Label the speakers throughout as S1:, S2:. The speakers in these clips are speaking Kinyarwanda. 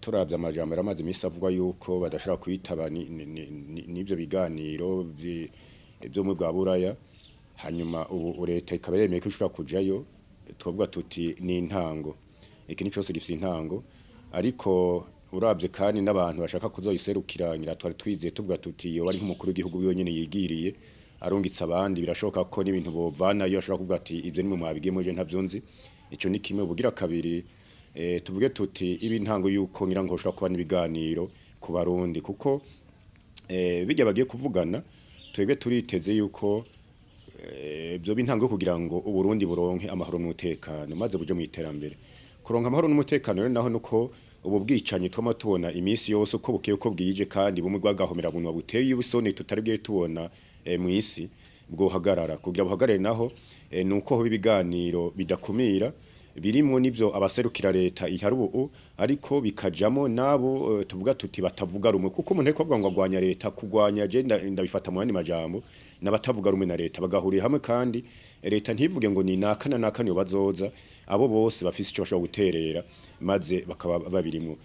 S1: turavye amajambo yaramaze imisi avuga yuko badashobora kwitaba n'ivyo biganiro vyo mu bwa Buraya, hanyuma ubu leta ikaba yemeye ko ishobora kujayo, twovuga tuti ni intango. Ikintu cose gifise intango, ariko uravye kandi n'abantu bashaka kuzoyiserukira ngira twari twizeye tuvuga tuti yoba ari nk'umukuru w'igihugu wiwe nyene yigiriye arungitse abandi, birashoboka ko n'ibintu bovanayo ashobora kuvuga ati ivyo nimwe mwabigiyemwo je ntavyo nzi. Ico ni kimwe. Bugira kabiri, tuvuge tuti ibi intango yuko ngira ngo hoshobora kuba n'ibiganiro ku Barundi, kuko birya bagiye kuvugana twebwe turiteze yuko vyoba intango yo kugira ngo Uburundi buronke amahoro n'umutekano maze buje mu iterambere. Kuronka amahoro n'umutekano rero naho nuko ubu bwicanyi twama tubona imisi yose uko bukeye uko bwije kandi bumwe bwagahomera bunwa buteye ubusoni tutari bwiye tubona mw'isi bwohagarara. Kugira buhagarare naho nuko ho ibiganiro bidakumira birimwo nivyo abaserukira leta ihari ubu, ariko bikajamo nabo tuvuga tuti batavuga rumwe, kuko umuntu ariko avuga ngo agwanya leta, kugwanya je ndabifata mu yandi majambo n'abatavuga rumwe na leta bagahuriye hamwe, kandi leta ntivuge ngo ni naka na naka niyo bazoza, abo bose bafise ico bashobora guterera maze bakaba babirimwo.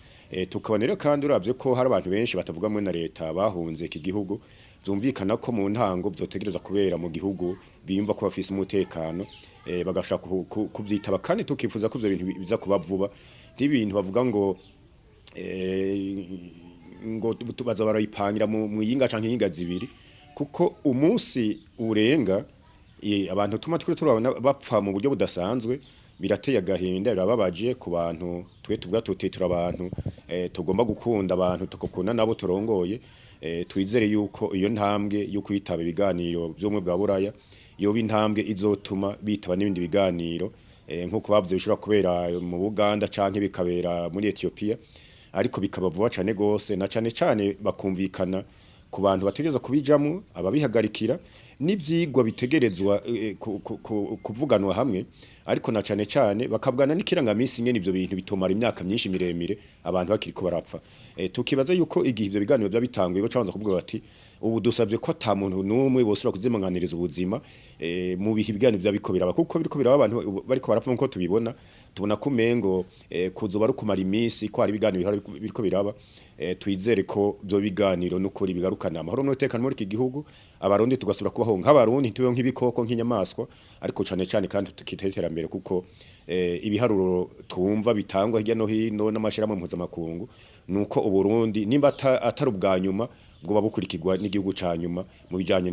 S1: Tukabona rero kandi uravye ko hari abantu benshi batavuga rumwe na leta bahunze iki gihugu, vyumvikana ko mu ntango vyotegereza kubera mu gihugu biyumva ko bafise umutekano, bagashaka kuvyitaba, kandi tukifuza ko ivyo bintu biza kuba vuba, n'ibintu bavuga ngo baza barayipangira mu yinga canke yinga zibiri, kuko umunsi urenga abantu turabona bapfa mu buryo budasanzwe, birateye agahinda, birababaje ku bantu tuvuga tuti turi abantu tugomba gukunda abantu tukakunda nabo turongoye. Twizere yuko iyo ntambwe yo kwitaba ibiganiro vy'umwe bwa Buraya yoba intambwe izotuma bitaba n'ibindi biganiro nkuko bavye bishobora kubera mu Buganda canke bikabera muri Ethiopia, ariko bikaba vuba cane gose, na cane cane bakumvikana ku bantu bategerezwa kubijamwo, ababihagarikira n'ivyigwa bitegerezwa kuvuganwa hamwe, ariko na cane cane bakavugana n'ikirangamisi nyene ivyo bintu bitomara imyaka myinshi miremire abantu bakiriko barapfa. Tukibaza yuko igihe ivyo biganiro vya bitanguye bo cabanza kuvuga bati ubu dusavye ko ata muntu n'umwe bosubira kuzimanganiriza ubuzima mu bihe ibiganiro vya biko biraba, kuko biriko biraba abantu bariko barapfa nkuko tubibona, tubona ko umengo kuzoba ari kumara imisi ko hari ibiganiro biriko biraba. Twizere ko vyo biganiro n'ukuri bigarukana amahoro n'umutekano muri iki gihugu, Abarundi tugasubira kubaho nk'Abarundi, ntitube nk'ibikoko nk'inyamaswa, ariko cane cane kandi tukitera imbere, kuko ibiharuro twumva bitangwa hirya no hino n'amashirahamwe mpuzamakungu nuko Uburundi nimba atari ubwa nyuma bwoba bukurikirwa n'igihugu ca nyuma mu bijanye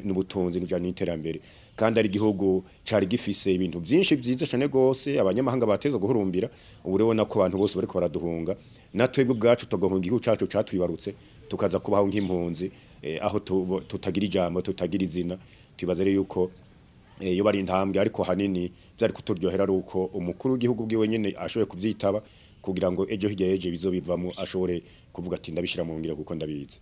S1: n'ubutunzi n'ibijanye n'iterambere, kandi ari igihugu cari gifise ibintu vyinshi vyiza cane gose abanyamahanga bateza guhurumbira. Ubu rero nako abantu bose bariko baraduhunga, natwebwe ubwacu tugahunga igihugu cacu catwibarutse tukaza kubaho nk'impunzi, aho tutagira ijambo tutagira izina. Tubaza rero yuko iyo bari intambwe, ariko hanini vyari kuturyohera ari uko umukuru w'igihugu bwiwe nyene ashoboye kuvyitaba, kugira ngo ejo hirya y'ejo bizobivamwo ashobore kuvuga ati ndabishira mu ngiro kuko ndabizi.